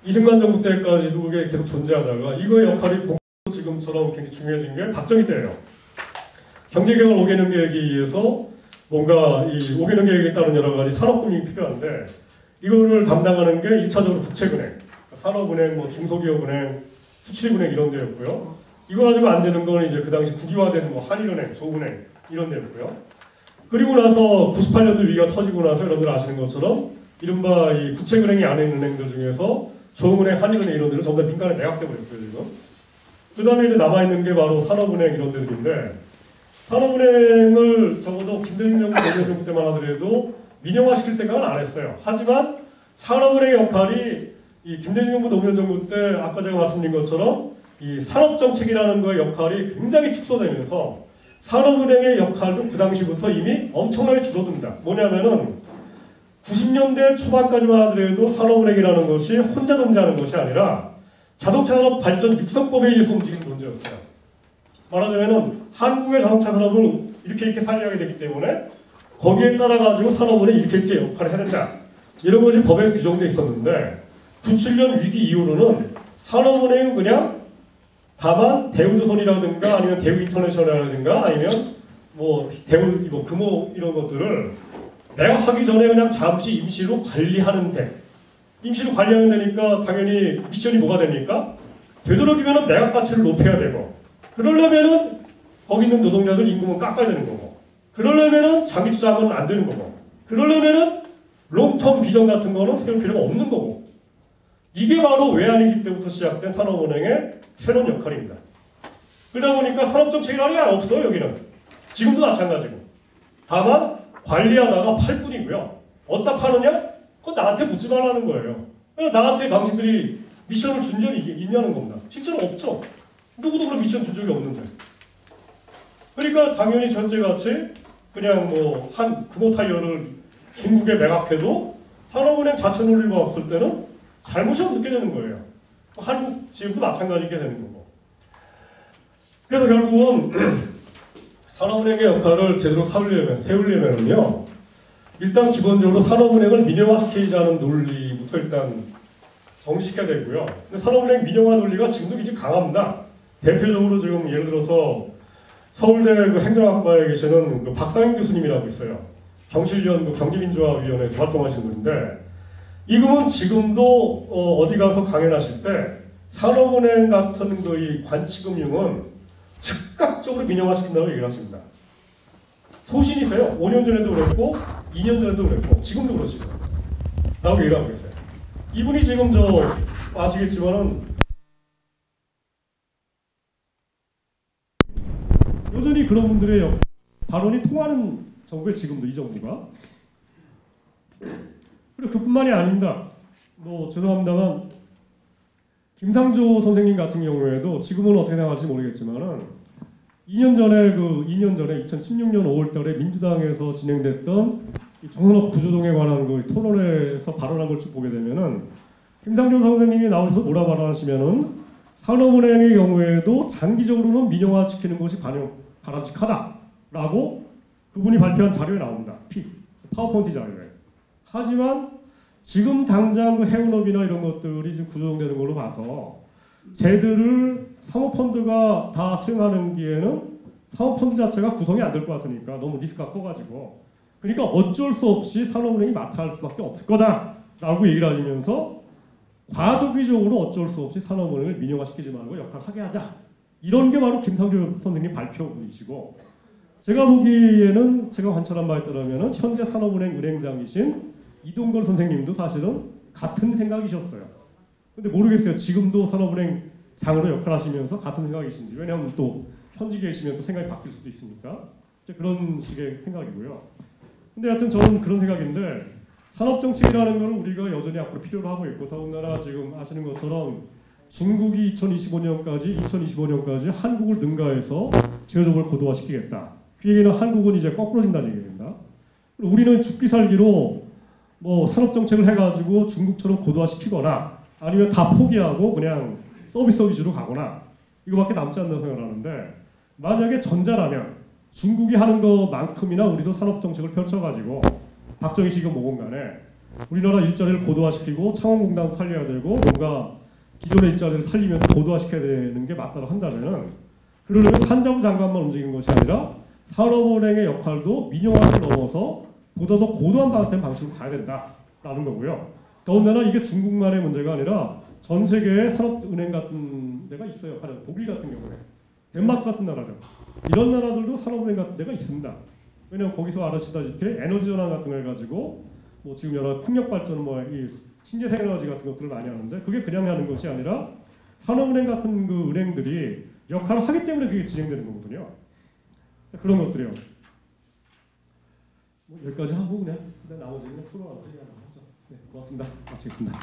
이승만 정부 때까지도 그게 계속 존재하다가 이거의 역할이 지금처럼 굉장히 중요해진 게 박정희 때예요. 경제개발 5개년 계획에 의해서 뭔가 이 5개년 계획에 따른 여러 가지 산업금융이 필요한데 이거를 담당하는 게 1차적으로 국책은행, 산업은행, 뭐 중소기업은행, 수출은행 이런 데였고요. 이거 가지고 안 되는 건 이제 그 당시 국유화된 뭐 한일은행, 조은행 이런 데였고요. 그리고 나서 98년도 위기가 터지고 나서 여러분들 아시는 것처럼 이른바 이 국책은행이 안에 있는 은행들 중에서 조은행, 한일은행 이런 데는 전부 다 민간에 매각돼 버렸고요. 지금. 그 다음에 이제 남아있는 게 바로 산업은행 이런 데들인데 산업은행을 적어도 김대중 정부, 노무현 정부 때만 하더라도 민영화시킬 생각은 안 했어요. 하지만 산업은행의 역할이 이 김대중 정부, 노무현 정부 때 아까 제가 말씀드린 것처럼 이 산업정책이라는 거의 역할이 굉장히 축소되면서 산업은행의 역할도 그 당시부터 이미 엄청나게 줄어듭니다. 뭐냐면은 90년대 초반까지만 하더라도 산업은행이라는 것이 혼자 존재하는 것이 아니라 자동차 산업 발전 육성법에 의해서 움직이는 존재였어요. 말하자면은 한국의 자동차 산업을 이렇게 살려야 되기 때문에 거기에 따라 가지고 산업은행이 이렇게 역할을 해야 된다. 이런 것이 법에 규정되어 있었는데 97년 위기 이후로는 산업은행은 그냥 다만 대우조선이라든가 아니면 대우인터내셔널이라든가 아니면 뭐 금호 이런 것들을 매각하기 전에 그냥 잠시 임시로 관리하는데 임시로 관리하는 데니까 당연히 미션이 뭐가 됩니까? 되도록이면 매각 가치를 높여야 되고 그러려면은 거기 있는 노동자들 임금은 깎아야 되는 거고 그러려면은 장기 투자하면 안 되는 거고 그러려면은 롱텀 비전 같은 거는 세울 필요가 없는 거고 이게 바로 외환위기 때부터 시작된 산업은행의 새로운 역할입니다. 그러다 보니까 산업정책이라는 게 없어요. 여기는. 지금도 마찬가지고. 다만 관리하다가 팔 뿐이고요. 어디다 파느냐? 그건 나한테 묻지 말라는 거예요. 그러니까 나한테 당신들이 미션을 준 적이 있냐는 겁니다. 실제로 없죠. 누구도 그런 미션 준 적이 없는데. 그러니까 당연히 전제같이 그냥 뭐 한 금호 타이어를 중국에 매각해도 산업은행 자체 논리가 없을 때는 잘못이 없게 되는 거예요. 한국 지금도 마찬가지게 되는 거고. 그래서 결국은 산업은행의 역할을 제대로 세우려면요. 일단 기본적으로 산업은행을 민영화시키자는 논리부터 일단 정리시켜야 되고요. 근데 산업은행 민영화 논리가 지금도 굉장히 강합니다. 대표적으로 지금 예를 들어서 서울대 그 행정학과에 계시는 그 박상인 교수님이라고 있어요. 경실련 경제민주화위원회에서 활동하시는 분인데 이분은 지금도 어디 가서 강연하실 때 산업은행 같은 이 관치금융은 즉각적으로 민영화시킨다고 얘기를 하십니다. 소신이세요. 5년 전에도 그랬고 2년 전에도 그랬고 지금도 그러시고 라고 얘기를 하고 계세요. 이분이 지금 아시겠지만은 여전히 그런 분들의 발언이 통하는 정부에 지금도 이 정부가. 그리고 그뿐만이 아닙니다. 뭐 죄송합니다만 김상조 선생님 같은 경우에도 지금은 어떻게 생각할지 모르겠지만은 2년 전에 2016년 5월달에 민주당에서 진행됐던 정산업 구조동에 관한 그 토론회에서 발언한 걸 쭉 보게 되면은 김상조 선생님이 나오셔서 뭐라 발언하시면은 산업은행의 경우에도 장기적으로는 민영화시키는 것이 바람직하다라고 그분이 발표한 자료에 나옵니다. 파워포인트 자료에. 하지만 지금 당장 그 해운업이나 이런 것들이 지금 구조되는 걸로 봐서 쟤들을 사모펀드가 다 수행하는 기에는 사모펀드 자체가 구성이 안 될 것 같으니까 너무 리스크가 커가지고 그러니까 어쩔 수 없이 산업은행이 맡아 할 수밖에 없을 거다라고 얘기를 하시면서 과도기적으로 어쩔 수 없이 산업은행을 민영화시키지 말고 역할을 하게 하자. 이런 게 바로 김상조 선생님 발표분이시고 제가 보기에는 제가 관찰한 바에 따르면 현재 산업은행 은행장이신 이동걸 선생님도 사실은 같은 생각이셨어요. 근데 모르겠어요. 지금도 산업은행 장으로 역할하시면서 같은 생각이신지. 왜냐하면 또 현직에 계시면 또 생각이 바뀔 수도 있으니까. 그런 식의 생각이고요. 근데 하여튼 저는 그런 생각인데 산업정책이라는 걸 우리가 여전히 앞으로 필요로 하고 있고 더군다나 지금 아시는 것처럼 중국이 2025년까지 한국을 능가해서 제조업을 고도화시키겠다. 그 얘기는 한국은 이제 거꾸로진다는 얘기입니다. 우리는 죽기 살기로 뭐 산업정책을 해가지고 중국처럼 고도화시키거나 아니면 다 포기하고 그냥 서비스 위주로 가거나 이거밖에 남지 않는다고 생각하는데 만약에 전자라면 중국이 하는 것만큼이나 우리도 산업정책을 펼쳐가지고 박정희 시기가 뭐건 간에 우리나라 일자리를 고도화시키고 창원공단도 살려야 되고 뭔가 기존의 일자리를 살리면서 고도화시켜야 되는 게 맞다고 한다면은 그러려면 산자부 장관만 움직이는 것이 아니라 산업은행의 역할도 민영화를 넘어서 보다 더 고도한 방식으로 가야 된다라는 거고요. 더군다나 이게 중국만의 문제가 아니라 전 세계의 산업은행 같은 데가 있어요. 가령 독일 같은 경우에 덴마크 같은 나라죠. 이런 나라들도 산업은행 같은 데가 있습니다. 왜냐면 거기서 알아시다시피 에너지 전환 같은 걸 가지고 뭐 지금 여러 풍력 발전 이 신재생 에너지 같은 것들을 많이 하는데 그게 그냥 하는 것이 아니라 산업은행 같은 그 은행들이 역할을 하기 때문에 그게 진행되는 거거든요. 그런 것들이요. 뭐 여기까지 하고 그냥 나머지는 토론하면서 얘기하는 거죠. 네, 고맙습니다. 마치겠습니다.